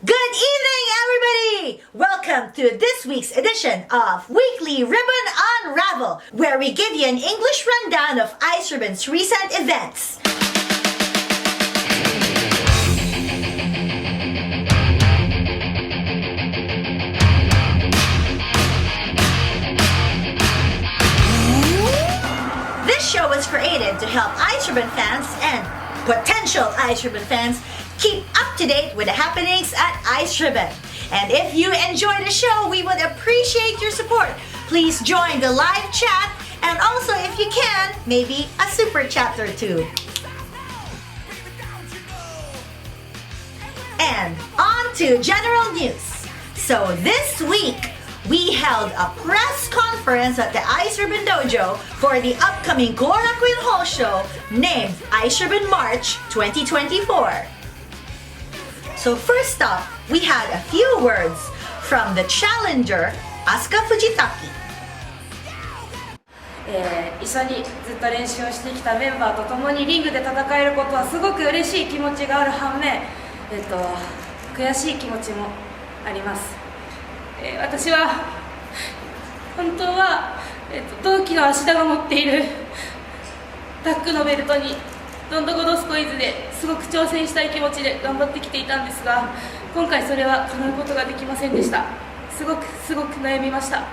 Good evening, everybody! Welcome to this week's edition of Weekly Ribbon Unravel, where we give you an English rundown of Iceribbon's recent events. This show was created to help Iceribbon fans and potential Iceribbon fans keep up to date with the happenings at Iceribbon. And if you enjoy the show, we would appreciate your support. Please join the live chat, and also if you can, maybe a super chat or two. And on to general news. So this week, we held a press conference at the Iceribbon Dojo for the upcoming Korakuen Hall show named Iceribbon March 2024. So first up, we had a few words from the challenger, Asuka Fujitaki. 一緒にずっと練習をしてきたメンバーと共にリングで戦えることはすごく嬉しい気持ちがある反面、悔しい気持ちもあります。私は本当は、同期の芦田が持っているタッグのベルトにどんどこどすこいずですごく挑戦したい気持ちで頑張ってきていたんですが、今回それは叶うことができませんでした。すごく悩みました。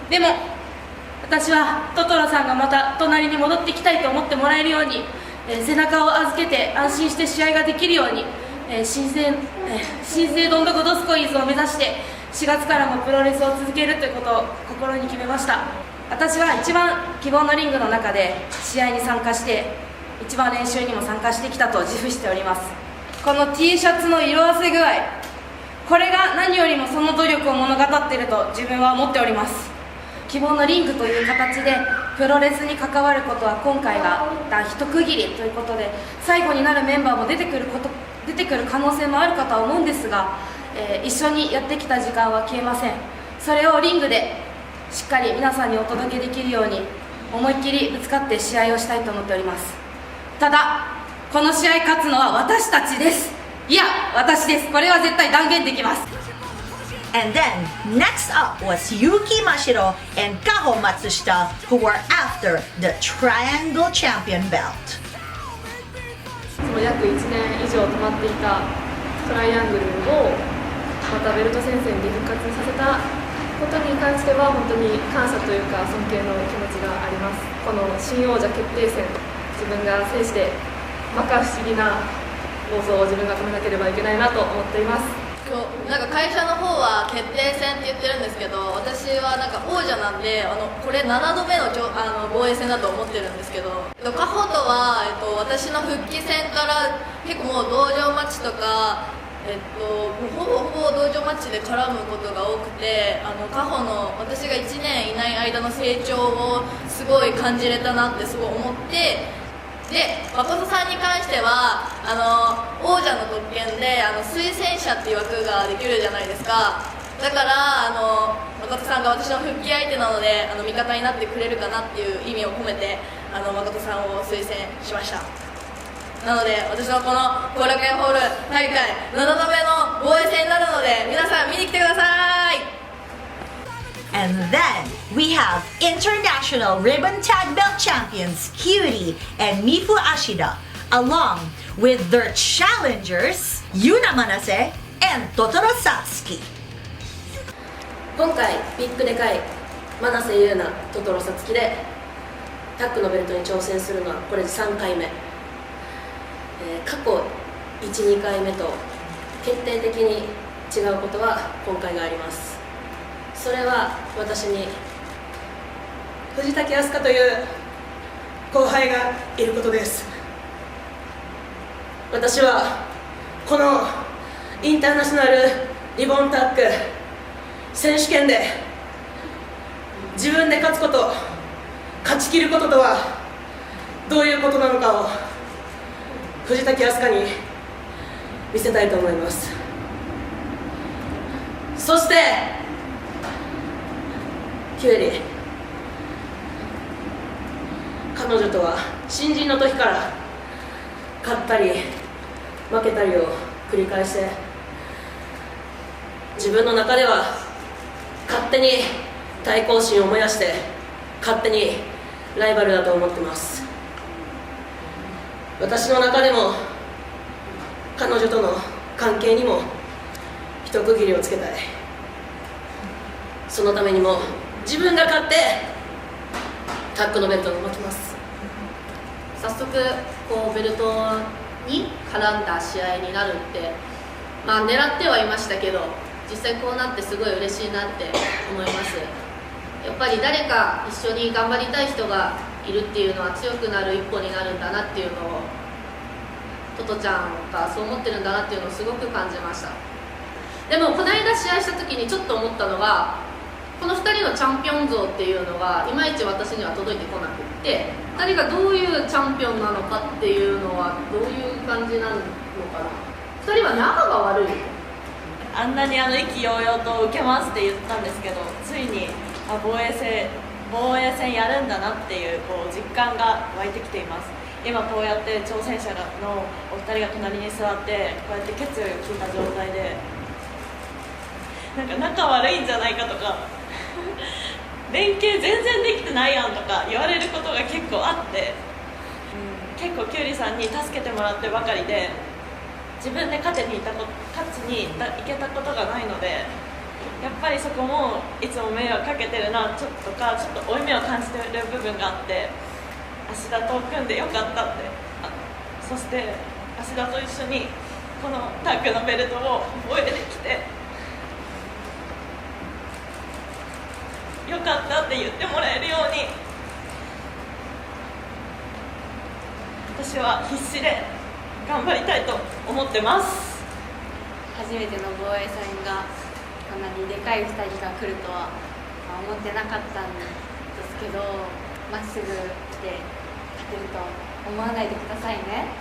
でも私はトトロさんがまた隣に戻ってきたいと思ってもらえるように、背中を預けて安心して試合ができるように、新生どんどこどすこいずを目指して4月からもプロレスを続けるということを心に決めました。私は一番希望のリングの中で試合に参加して一番練習にも参加してきたと自負しております。この T シャツの色あせ具合、これが何よりもその努力を物語っていると自分は思っております。希望のリングという形でプロレスに関わることは今回が一旦一区切りということで、最後になるメンバーも出てくる可能性もあるかとは思うんですが、一緒にやってきた時間は消えません。それをリングでしっかり皆さんにお届けできるように思いっきりぶつかって試合をしたいと思っております。ただこの試合勝つのは私たちです。いや私です。これは絶対断言できます。 And then, next up was Yuki Mashiro and Kaho Matsushita, who were after the Triangle Champion belt. 約1年以上止まっていたトライアングルをまたベルト戦線で復活させたことに関しては本当に感謝というか尊敬の気持ちがあります。この新王者決定戦、自分が制して摩訶不思議な暴走を自分が止めなければいけないなと思っています。なんか会社の方は決定戦って言ってるんですけど、私はなんか王者なんでこれ7度目の防衛戦だと思ってるんですけど、カホとは、私の復帰戦から結構もう道場マッチとか、ほぼ道場マッチで絡むことが多くて、カホの私が1年いない間の成長をすごい感じれたなってすごい思って、で誠さんに関しては王者の特権で推薦者っていう枠ができるじゃないですか。だから誠さんが私の復帰相手なので味方になってくれるかなっていう意味を込めて誠さんを推薦しました。なので私はこの後楽園ホール大会7度目の防衛戦になるので皆さん見に来てください。 And then, we have International Ribbon Tag Belt Champions Kyuri and Mifu Ashida, along with their challengers Yuna Manase and Totoro Satsuki. 今回ビッグでかい真瀬優奈、トトロサツキでタッグのベルトに挑戦するのはこれで3回目、過去 1,2 回目と決定的に違うことは今回があります。それは私に藤竹飛鳥という後輩がいることです。私はこのインターナショナルリボンタッグ選手権で自分で勝つこと、勝ち切ることとはどういうことなのかを藤竹飛鳥に見せたいと思います。そしてキュウリ、彼女とは新人の時から勝ったり負けたりを繰り返して自分の中では勝手に対抗心を燃やして勝手にライバルだと思ってます。私の中でも彼女との関係にも一区切りをつけたい。そのためにも自分が勝ってタッグのベルトを巻きます。早速こうベルトに絡んだ試合になるって、まあ、狙ってはいましたけど実際こうなってすごい嬉しいなって思います。やっぱり誰か一緒に頑張りたい人がいるっていうのは強くなる一歩になるんだなっていうのをトトちゃんがそう思ってるんだなっていうのをすごく感じました。でもこの間試合した時にちょっと思ったのが、この2人のチャンピオン像っていうのがいまいち私には届いてこなくって、2人がどういうチャンピオンなのかっていうのはどういう感じなのかな。2人は仲が悪い。あんなに意気揚々と受けますって言ったんですけど、ついに防衛戦やるんだなっていう実感が湧いてきています。今こうやって挑戦者のお二人が隣に座ってこうやって決意を聞いた状態で、なんか仲悪いんじゃないかとか連携全然できてないやんとか言われることが結構あって、結構キュウリさんに助けてもらってばかりで自分で勝ちにいけたことがないので、やっぱりそこもいつも迷惑かけてるなちょっと負い目を感じてる部分があって、芦田と組んでよかったって、そして芦田と一緒にこのタッグのベルトを覚えてきてよかったって言ってもらえるように私は必死で頑張りたいと思ってます。初めての防衛戦がこんなにでかい2人が来るとは思ってなかったんですけど、まっすぐ来て勝てると思わないでくださいね。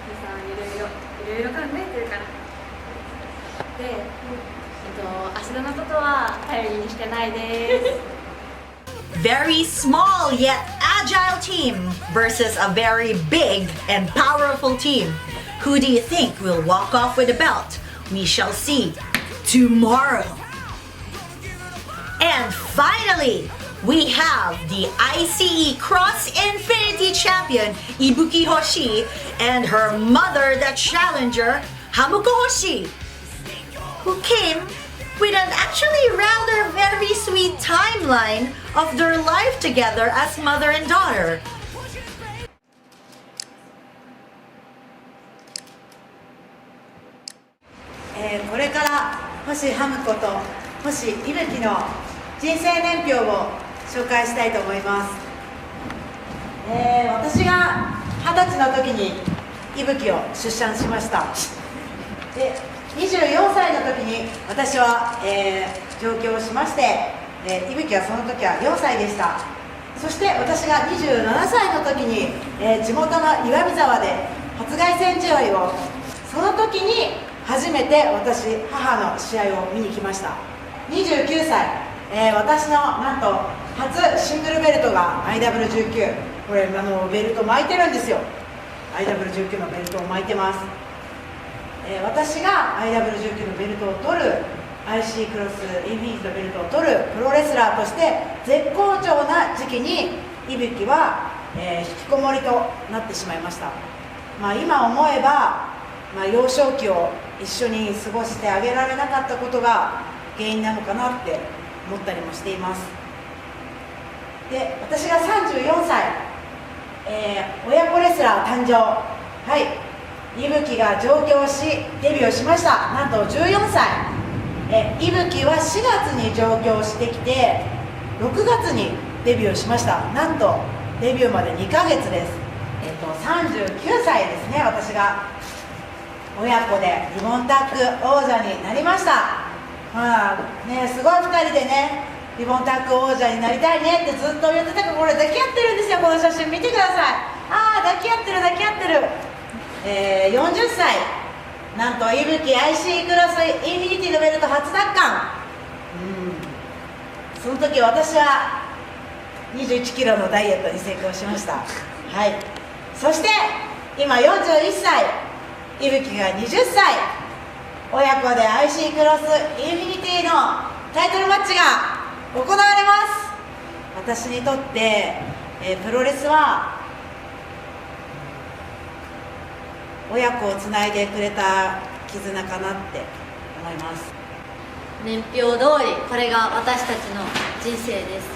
皆さんいろいろ考えてるから。で、芦田のことは頼りにしてないです。Very small yet agile team versus a very big and powerful team. Who do you think will walk off with the belt? We shall see tomorrow. And finally, we have the ICE Cross Infinity Champion Ibuki Hoshi and her mother, the challenger Hamuko Hoshi, who came with an actually rather very sweet timeline of their life together as mother and daughter. これから星ハム子と星いぶきの人生年表を紹介したいと思います。私が20歳の時にいぶきを出産しました。で24歳の時に私は、上京しまして、いぶきはその時は4歳でした。そして私が27歳の時に、地元の岩見沢で初凱旋試合を、その時に初めて私母の試合を見に来ました。29歳、私のなんと初シングルベルトが IW19、 これベルト巻いてるんですよ。 IW19 のベルトを巻いてます。私が IW19 のベルトを取る、 IC クロスインフィニティのベルトを取るプロレスラーとして絶好調な時期にいぶきは、引きこもりとなってしまいました。今思えば、幼少期を一緒に過ごしてあげられなかったことが原因なのかなって思ったりもしています。で、私が34歳、親子レスラー誕生、はい、いぶきが上京しデビューしました。なんと14歳、いぶきは4月に上京してきて6月にデビューしました。なんとデビューまで2ヶ月です。39歳ですね。私が親子でリボンタッグ王者になりました。すごい2人でね、リボンタッグ王者になりたいねってずっと言ってたから、これ抱き合ってるんですよ。この写真見てください。抱き合ってる抱き合ってる。40歳、なんといぶき IC クロスインフィニティのベルト初奪還。その時私は21キロのダイエットに成功しました。はい。そして今41歳、いぶきが20歳、親子で IC クロスインフィニティのタイトルマッチが行われます。私にとって、プロレスは親子をつないでくれた絆かなって思います。年表通りこれが私たちの人生です。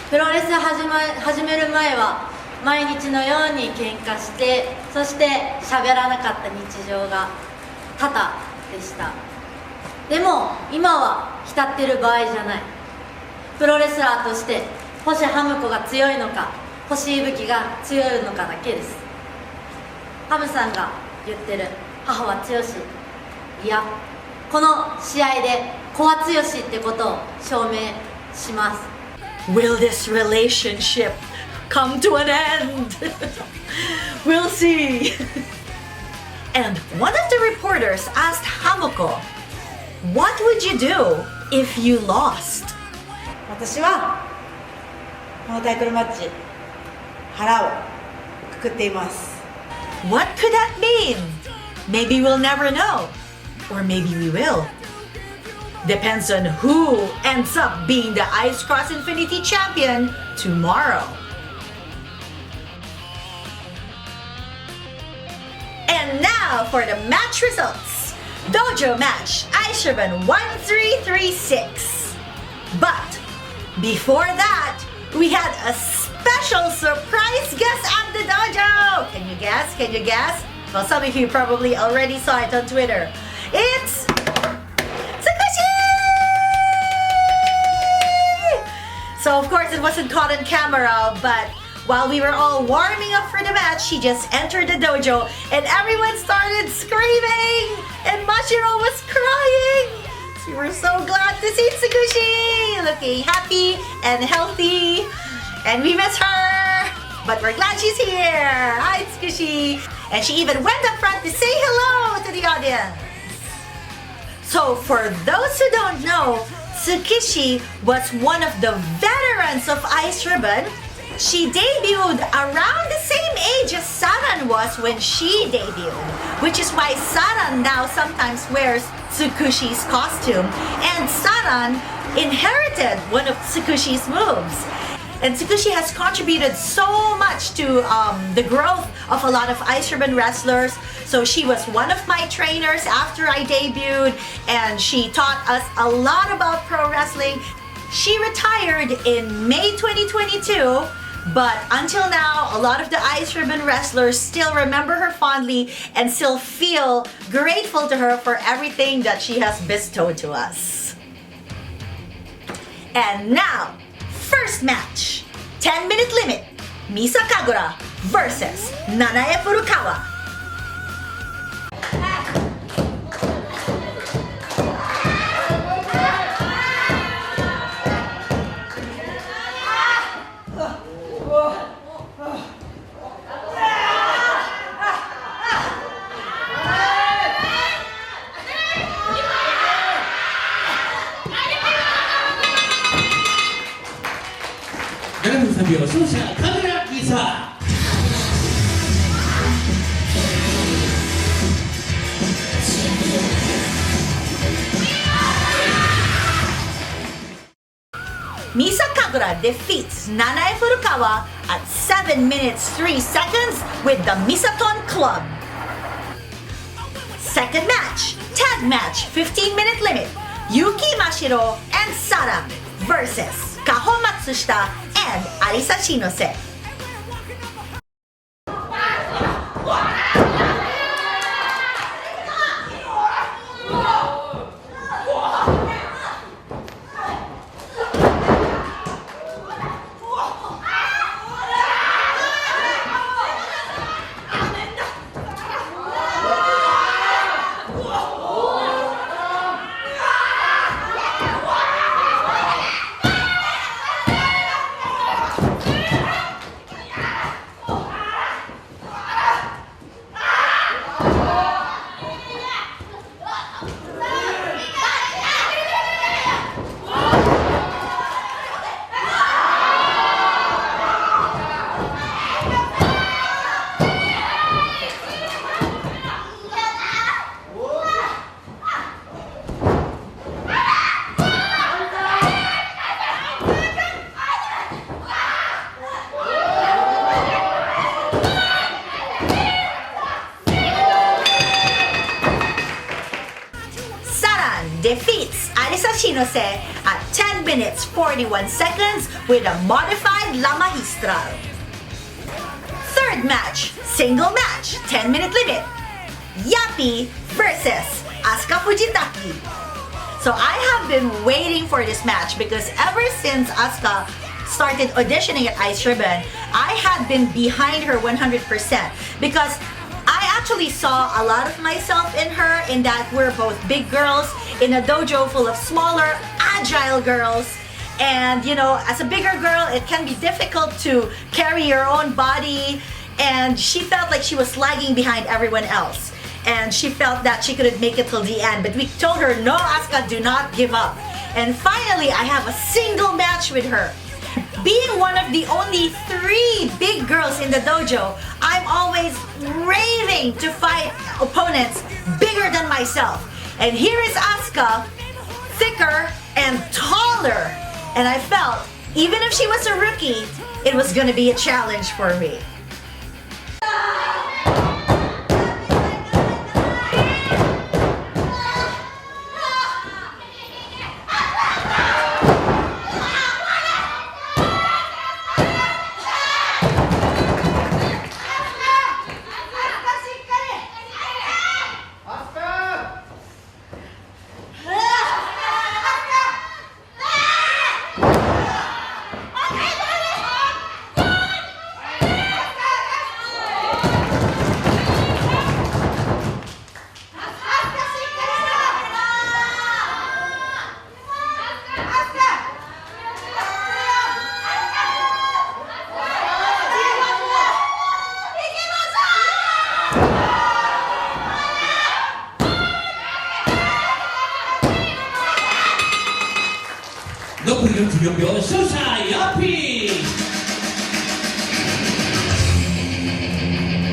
プロレス始める前は毎日のように喧嘩して、そして喋らなかった日常が多々でした。でも今は浸ってる場合じゃない。プロレスラーとして星ハム子が強いのか、星いぶきが強いのかだけです。ハムさんが言ってる母は強し、いや、この試合で子は強しってことを証明します。 Will this relationship come to an end? We'll see. And one of the reporters asked Hamoko, what would you do if you lost? 私はこのタイトルマッチ、腹をくくっています。 What could that mean? Maybe we'll never know. Or maybe we will. Depends on who ends up being the Ice Cross Infinity Champion tomorrow. And now for the match results. Dojo Match, Iceribbon 1336. But before that, we had a special surprise guest at the dojo. Can you guess? Can you guess? Well, some of you probably already saw it on Twitter. It's Tsukushi! So of course it wasn't caught on camera, but while we were all warming up for the match, she just entered the dojo and everyone started screaming and Mashiro was crying. We were so glad to see Tsukushi looking happy and healthy, and we miss her, but we're glad she's here. Hi Tsukushi. And she even went up front to say hello to the audience. So for those who don't know, Tsukushi was one of the veterans of Iceribbon. She debuted around the same age as Saran was when she debuted, which is why Saran now sometimes wears Tsukushi's costume, and Saran inherited one of Tsukushi's moves. And Tsukushi has contributed so much to the growth of a lot of Iceribbon wrestlers. So she was one of my trainers after I debuted, and she taught us a lot about pro wrestling. She retired in May 2022, but until now, a lot of the Iceribbon wrestlers still remember her fondly and still feel grateful to her for everything that she has bestowed to us. And now, first match, 10-minute limit, Misa Kagura versus Nanae Furukawa. Misa Kagura defeats Nanae Furukawa at 7 minutes 3 seconds with the Misaton Club. Second match, tag match, 15-minute limit, Yuki Mashiro and Sara versus Kaho Matsushita and Arisa Shinose. defeats Arisa Shinose at 10 minutes 41 seconds with a modified La Magistral. Third match, single match, 10-minute limit. Yappy versus Asuka Fujitaki. So I have been waiting for this match because ever since Asuka started auditioning at Iceribbon, I had been behind her 100% because I actually saw a lot of myself in her, in that we're both big girls in a dojo full of smaller, agile girls. And you know, as a bigger girl, it can be difficult to carry your own body, and she felt like she was lagging behind everyone else. And she felt that she couldn't make it till the end, but we told her, no, Asuka, do not give up. And finally, I have a single match with her. Being one of the only 3 big girls in the dojo, I'm always raving to fight opponents bigger than myself. And here is Asuka, thicker and taller. And I felt, even if she was a rookie, it was gonna be a challenge for me.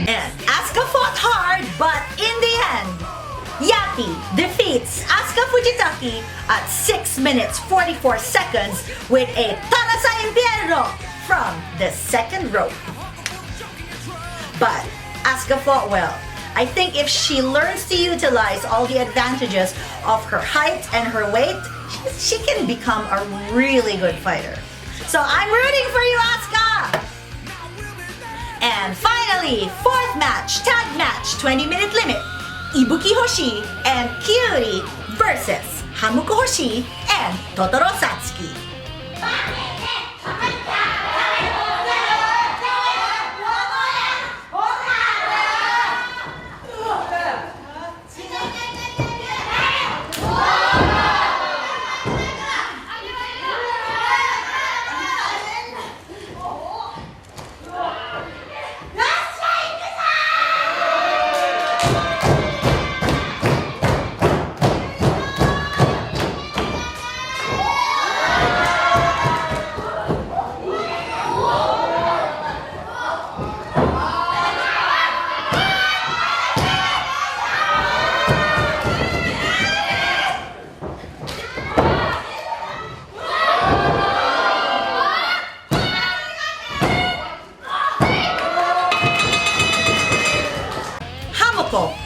And Asuka fought hard, but in the end, Yappy defeats Asuka Fujitaki at 6 minutes 44 seconds with a Tanasa Impierno from the second rope. But Asuka fought well. I think if she learns to utilize all the advantages of her height and her weight, she can become a really good fighter. So I'm rooting for you, Asuka! And finally, 4th match, tag match, 20-minute limit. Ibuki Hoshi and Kyuri versus Hamuko Hoshi and Totoro Satsuki.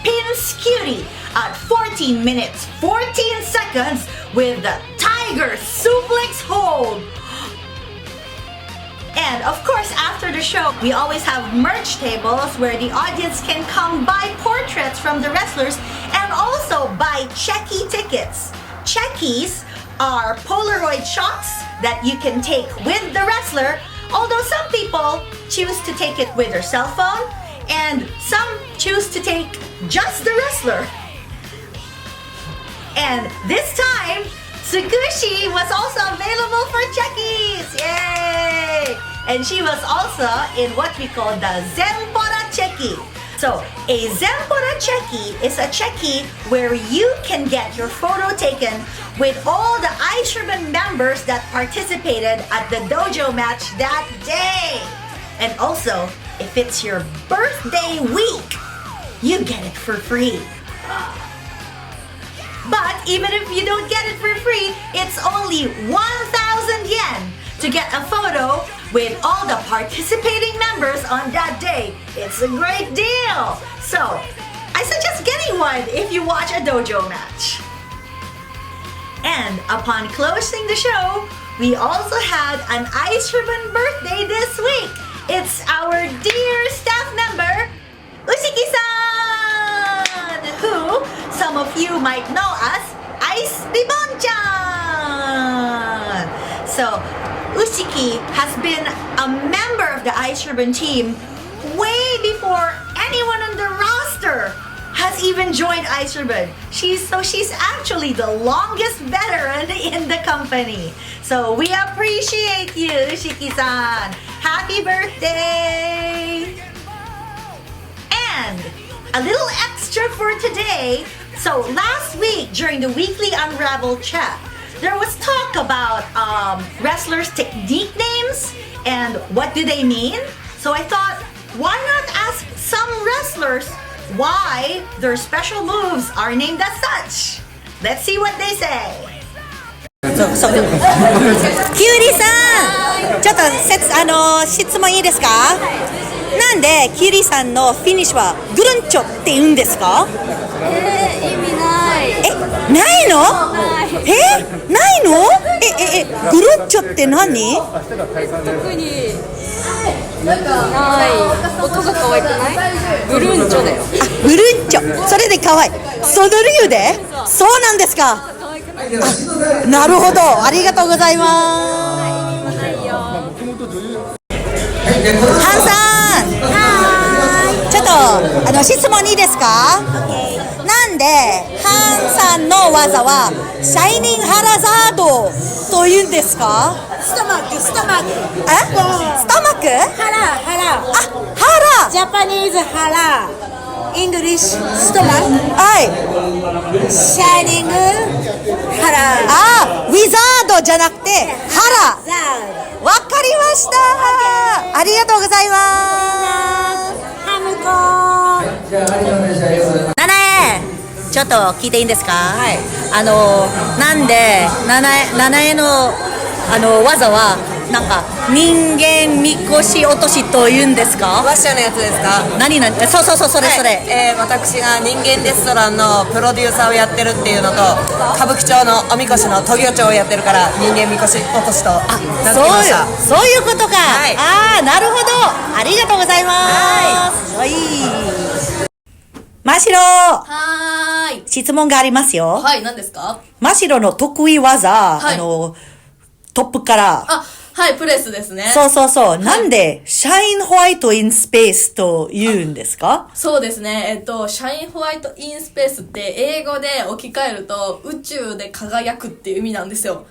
Pins Kyuri at 14 minutes 14 seconds with the Tiger Suplex hold. And of course, after the show, we always have merch tables where the audience can come buy portraits from the wrestlers and also buy checky tickets. Checkies are Polaroid shots that you can take with the wrestler, although some people choose to take it with their cell phone and some choose to take just the wrestler. And this time, Tsukushi was also available for checkies! Yay! And she was also in what we call the Zenpora Checkie. So, a Zenpora Checkie is a checkie where you can get your photo taken with all the Iceribbon members that participated at the Dojo Match that day. And also, if it's your birthday week, you get it for free. But even if you don't get it for free, it's only 1,000 yen to get a photo with all the participating members on that day. It's a great deal. So, I suggest getting one if you watch a dojo match. And upon closing the show, we also had an Iceribbon birthday this week. It's our dear staff member, Ushiki-san, who some of you might know as Iceribbon-chan. So, Ushiki has been a member of the Iceribbon team way before anyone on the roster has even joined Iceribbon. She's actually the longest veteran in the company. So we appreciate you, Ushiki-san. Happy birthday! And a little extra for today. So last week during the weekly Unravel chat, there was talk about wrestlers' technique names and what do they mean. So I thought, why not ask some wrestlers why their special moves are named as such? Let's see what they say. キュウリさん、ちょっと質問いいですか？なんでキュウリさんのフィニッシュはグルンチョって言うんですか？意味ない。ないの？ないの？グルンチョって何？特にない。音が可愛くない？ブルンチョだよ。ブルンチョ、それで可愛い。その理由で？そうなんですか。なるほど、ありがとうございます。ハンさん、ちょっと質問いいですか？なんでハンさんの技はシャイニングハラザードというんですか？ストマック。ストマック？ハラ。ハラ。ジャパニーズハラ。イングリッシュストマック。はい。シャイニングハラ。ウィザードじゃなくてハラ。わかりました。ありがとうございます。ハムコナナエ、ちょっと聞いていいんですか？はい。なんでナナエの技はなんか人間みこし落としと言うんですか？ワッシャーのやつですか？そうそれ、はい、私が人間レストランのプロデューサーをやってるっていうのと歌舞伎町のおみこしの都行町をやってるから人間みこし落としと名付けました。そういうことか、はい、なるほど、ありがとうございます。はい、マシロはーい。質問がありますよ。はい、何ですか？マシロの得意技、はい、トップからはい、プレスですね。そう。なんで、シャインホワイトインスペースと言うんですか？そうですね。シャインホワイトインスペースって英語で置き換えると宇宙で輝くっていう意味なんですよ。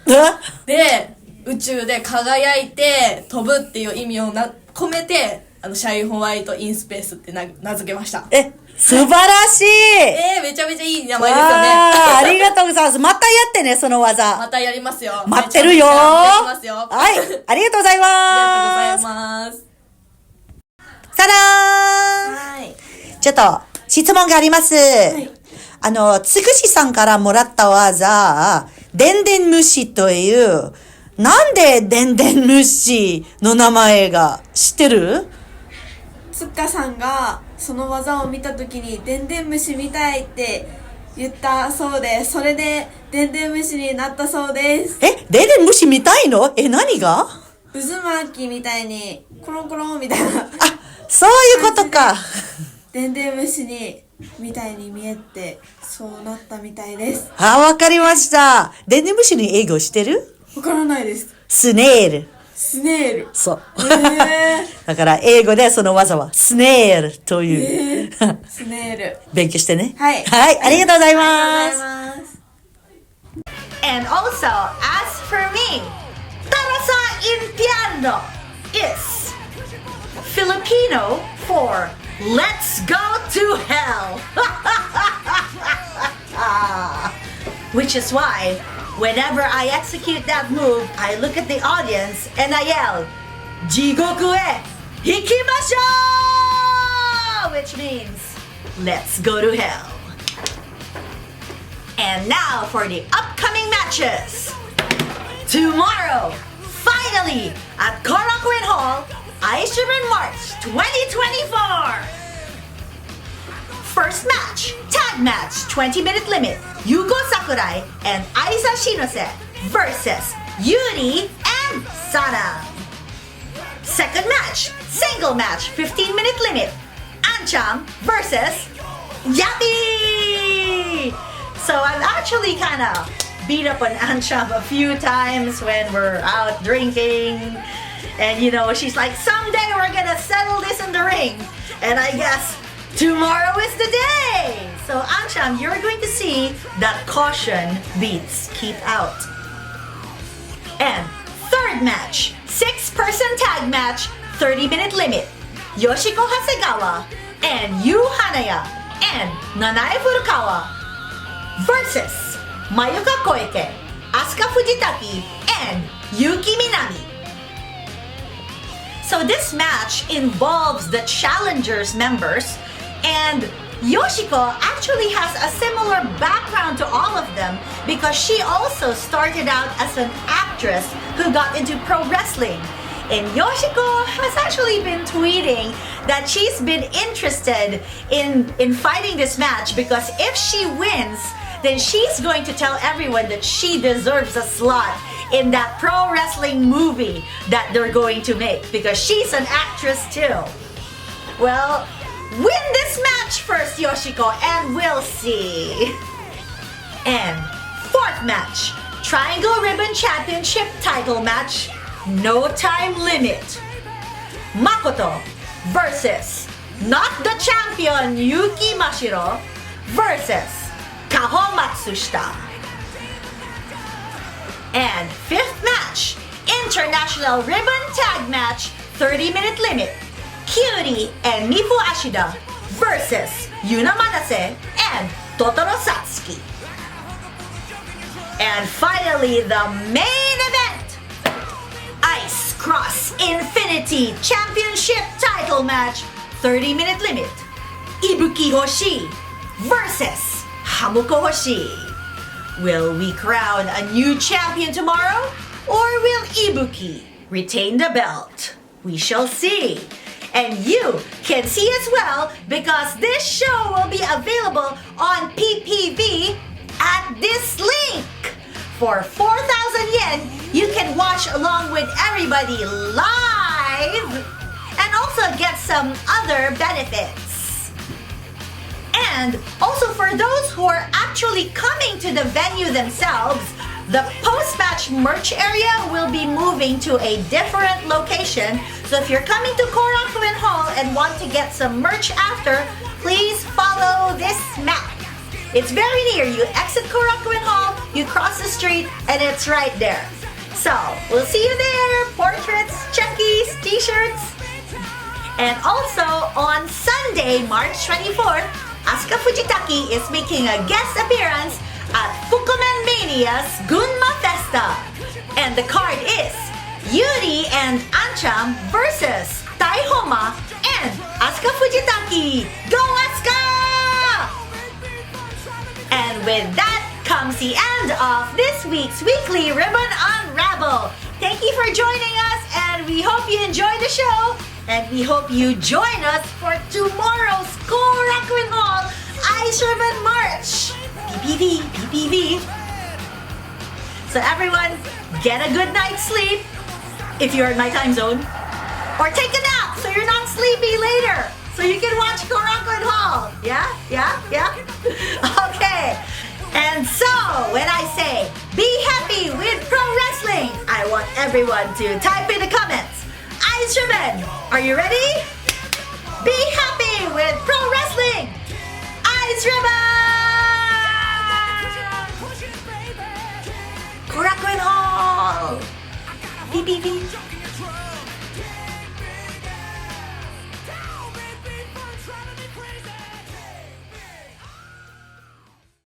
で、宇宙で輝いて飛ぶっていう意味を込めて、シャインホワイトインスペースって名付けました。素晴らしい。めちゃめちゃいい名前ですよね。ありがとうございます。またやってね、その技。またやりますよ。待ってるよ。やりますよ。はい。ありがとうございます。ありがとうございます。さらーん。はい。ちょっと、質問があります。はい。つくしさんからもらった技、でんでん虫という、なんででんでん虫の名前が知ってる？つっかさんがその技を見たときにでんでん虫みたいって言ったそうで、それででんでん虫になったそうです。でんでん虫みたいの？何が？渦巻きみたいにコロンコロンみたいな。そういうことか。でんでん虫みたいに見えてそうなったみたいです。わかりました。でんでん虫に英語してる？わからないです。スネール。そう。だから英語でその技はスネールという。スネール。勉強してね。はい。はい、ありがとうございます。And also, as for me, Tarasa in piano is Filipino for Let's Go to Hell. Which is why whenever I execute that move, I look at the audience and I yell, Jigoku e hikimashou! Which means, let's go to hell. And now for the upcoming matches. Tomorrow, finally, at Korakuen Hall, Iceribbon March 2024. First match, tag match, 20-minute limit, Yuko Sakurai and Aisa Shinose versus Yuri and Sana. Second match, single match, 15-minute limit, Ancham versus Yappy. So I've actually kind of beat up on Ancham a few times when we're out drinking. And you know, she's like, someday we're gonna settle this in the ring. And I guess tomorrow is the day. So Ancham, you're going to see that caution beats keep out. And third match, 6-person tag match, 30-minute limit. Yoshiko Hasegawa and Yu Hanaya and Nanae Furukawa versus Mayuka Koike, Asuka Fujitaki, and Yuki Minami. So this match involves the challengers members, and Yoshiko actually has a similar background to all of them because she also started out as an actress who got into pro wrestling. And Yoshiko has actually been tweeting that she's been interested in fighting this match because if she wins, then she's going to tell everyone that she deserves a slot in that pro wrestling movie that they're going to make because she's an actress too. Well, win this match first, Yoshiko, and we'll see. And fourth match, Triangle Ribbon Championship title match, no time limit. Makoto versus not the champion Yuki Mashiro versus Kaho Matsushita. And fifth match, International Ribbon Tag Match, 30-minute limit. Kyuri and Mifu Ashida versus Yuna Manase and Totoro Satsuki. And finally, the main event, Ice Cross Infinity Championship title match, 30-minute limit. Ibuki Hoshi versus Hamuko Hoshi. Will we crown a new champion tomorrow, or will Ibuki retain the belt? We shall see. And you can see as well because this show will be available on PPV at this link. For 4,000 yen, you can watch along with everybody live and also get some other benefits. And also for those who are actually coming to the venue themselves, the post-match merch area will be moving to a different location. So if you're coming to Korakuen Hall and want to get some merch after, please follow this map. It's very near. You exit Korakuen Hall, you cross the street, and it's right there. So we'll see you there. Portraits, checkies, t-shirts. And also on Sunday, March 24th, Asuka Fujitaki is making a guest appearance at Fukuman Mania's Gunma Festa. And the card is Yuri and Ancham versus Taihoma and Asuka Fujitaki. Go Asuka! And with that comes the end of this week's weekly Ribbon Unravel. Thank you for joining us, and we hope you enjoy the show. And we hope you join us for tomorrow's Korakuen Hall Iceribbon March. PPV. So everyone, get a good night's sleep if you're in my time zone. Or take a nap so you're not sleepy later. So you can watch Korakuen Hall. Yeah? Okay. And so, when I say, be happy with pro wrestling, I want everyone to type in the comments, Iceribbon, are you ready? Be happy with pro wrestling, Iceribbon! Korakuen Hall! PPV.